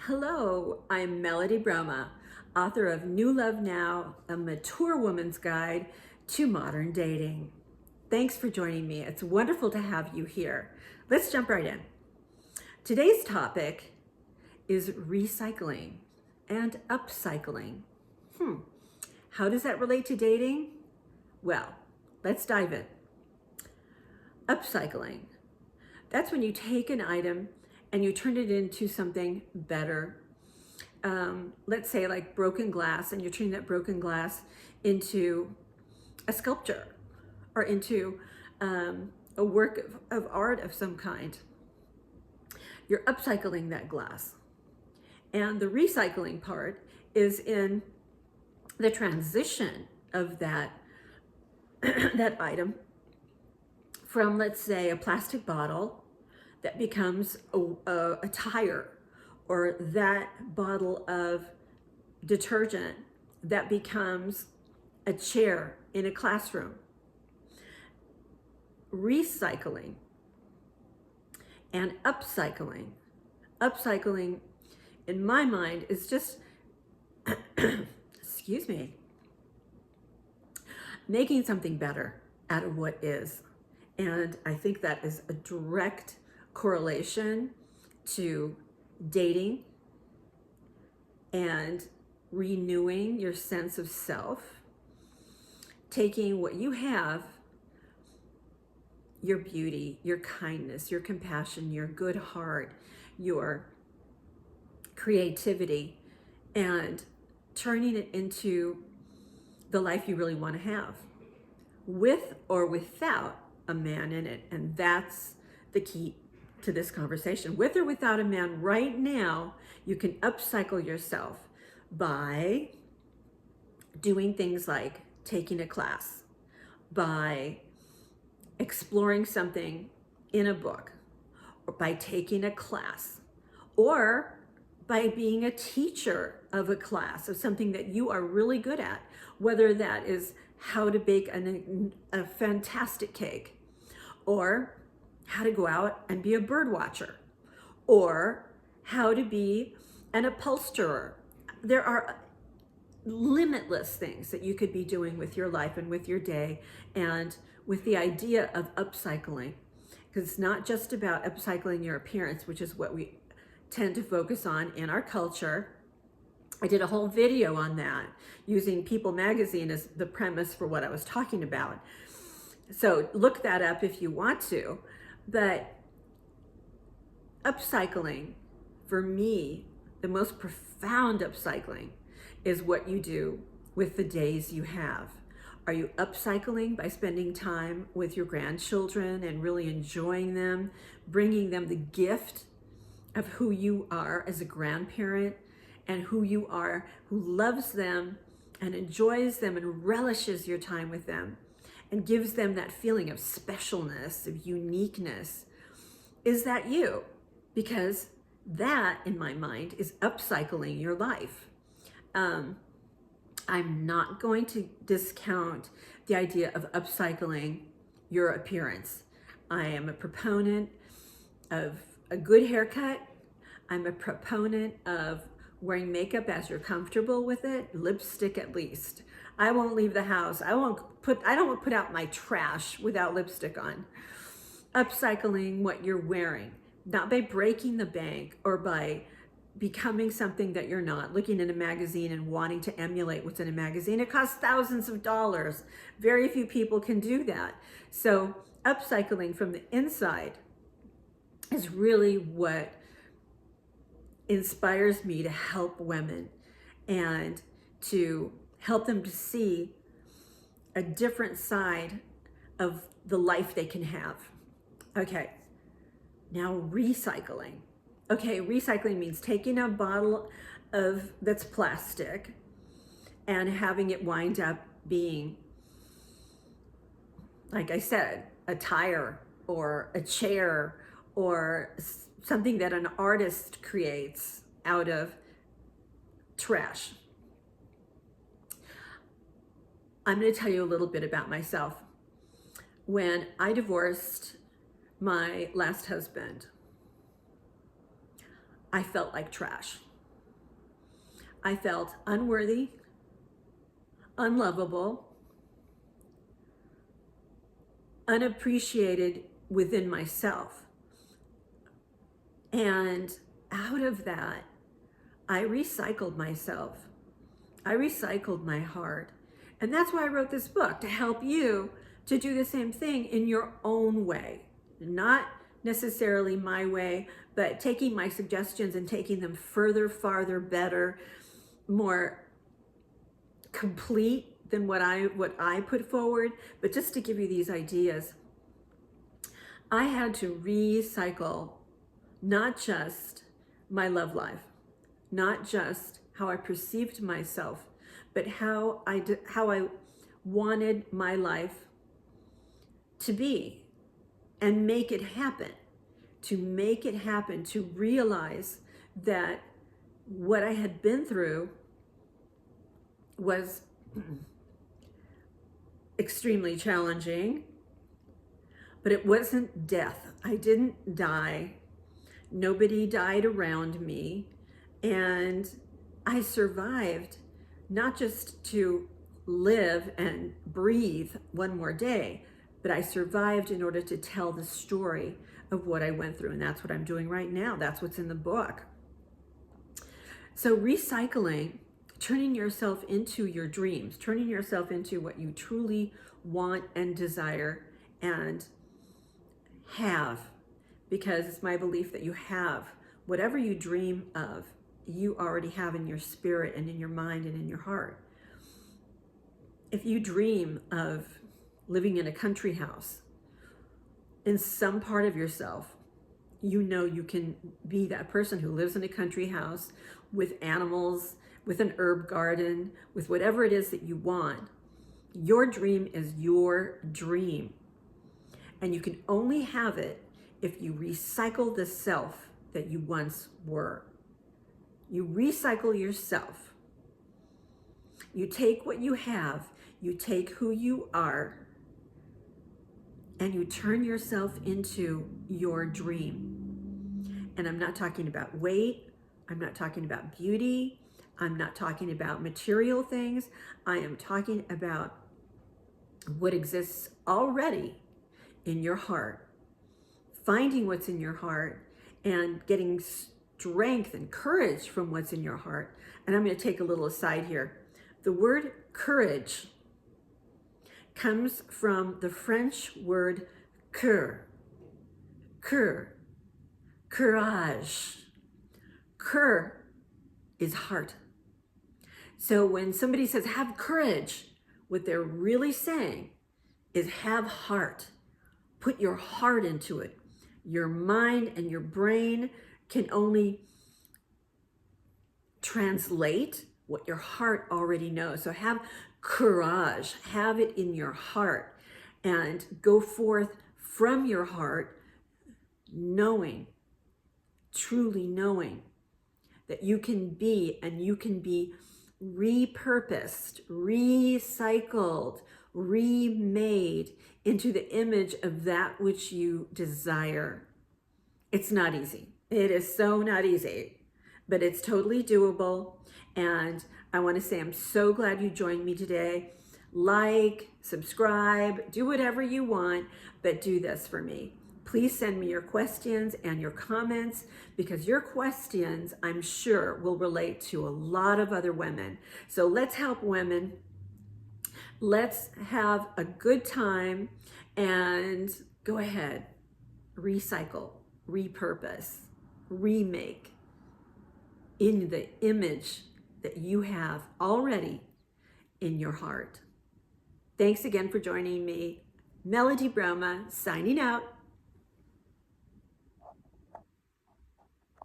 Hello, I'm Melody Broma, author of New Love Now, a mature woman's guide to modern dating. Thanks for joining me. It's wonderful to have you here. Let's jump right in. Today's topic is recycling and upcycling. How does that relate to dating? Well, let's dive in. Upcycling. That's when you take an item and you turn it into something better. Let's say like broken glass, and you're turning that broken glass into a sculpture or into a work of art of some kind. You're upcycling that glass. And the recycling part is in the transition of that, that item from, let's say, a plastic bottle that becomes a tire, or that bottle of detergent that becomes a chair in a classroom. Recycling and upcycling. Upcycling, in my mind, is just, excuse me, making something better out of what is. And I think that is a direct correlation to dating and renewing your sense of self, taking what you have, your beauty, your kindness, your compassion, your good heart, your creativity, and turning it into the life you really want to have, with or without a man in it. And that's the key to this conversation. With or without a man, right now, you can upcycle yourself by doing things like taking a class, by exploring something in a book, or by taking a class, or by being a teacher of a class of something that you are really good at, whether that is how to bake a fantastic cake, or how to go out and be a bird watcher, or how to be an upholsterer. There are limitless things that you could be doing with your life and with your day, and with the idea of upcycling, because it's not just about upcycling your appearance, which is what we tend to focus on in our culture. I did a whole video on that using People magazine as the premise for what I was talking about. So look that up if you want to. But upcycling, for me, the most profound upcycling is what you do with the days you have. Are you upcycling by spending time with your grandchildren and really enjoying them, bringing them the gift of who you are as a grandparent, and who you are, who loves them and enjoys them and relishes your time with them, and gives them that feeling of specialness, of uniqueness? Is that you? Because that, in my mind, is upcycling your life. I'm not going to discount the idea of upcycling your appearance. I am a proponent of a good haircut. I'm a proponent of wearing makeup as you're comfortable with it, lipstick at least. I won't leave the house. I don't put out my trash without lipstick on. Upcycling what you're wearing, not by breaking the bank or by becoming something that you're not, looking in a magazine and wanting to emulate what's in a magazine. It costs thousands of dollars. Very few people can do that. So upcycling from the inside is really what inspires me to help women and to help them to see a different side of the life they can have. Okay, now recycling. Okay, recycling means taking a bottle that's plastic and having it wind up being, like I said, a tire or a chair or something that an artist creates out of trash. I'm going to tell you a little bit about myself. When I divorced my last husband, I felt like trash. I felt unworthy, unlovable, unappreciated within myself. And out of that, I recycled myself. I recycled my heart. And that's why I wrote this book, to help you to do the same thing in your own way. Not necessarily my way, but taking my suggestions and taking them further, farther, better, more complete than what I put forward. But just to give you these ideas, I had to recycle not just my love life, not just how I perceived myself, but how I wanted my life to be, and make it happen, to realize that what I had been through was extremely challenging, but it wasn't death. I didn't die. Nobody died around me. And I survived, not just to live and breathe one more day, but I survived in order to tell the story of what I went through. And that's what I'm doing right now. That's what's in the book. So recycling, turning yourself into your dreams, turning yourself into what you truly want and desire and have, because it's my belief that you have whatever you dream of, you already have in your spirit and in your mind and in your heart. If you dream of living in a country house, in some part of yourself, you know you can be that person who lives in a country house with animals, with an herb garden, with whatever it is that you want. Your dream is your dream. And you can only have it if you recycle the self that you once were. You recycle yourself. You take what you have, you take who you are, and you turn yourself into your dream. And I'm not talking about weight. I'm not talking about beauty. I'm not talking about material things. I am talking about what exists already in your heart. Finding what's in your heart and getting strength and courage from what's in your heart. And I'm going to take a little aside here. The word courage comes from the French word cœur, courage. Cœur is heart. So when somebody says have courage, what they're really saying is have heart. Put your heart into it. Your mind and your brain can only translate what your heart already knows. So have courage, have it in your heart, and go forth from your heart knowing, truly knowing that you can be, and you can be repurposed, recycled, remade into the image of that which you desire. It's not easy. It is so not easy, but it's totally doable. And I want to say I'm so glad you joined me today. Like, subscribe, do whatever you want, but do this for me. Please send me your questions and your comments, because your questions, I'm sure, will relate to a lot of other women. So let's help women. Let's have a good time and go ahead, recycle, repurpose, remake in the image that you have already in your heart. Thanks again for joining me. Melody Broma, signing out.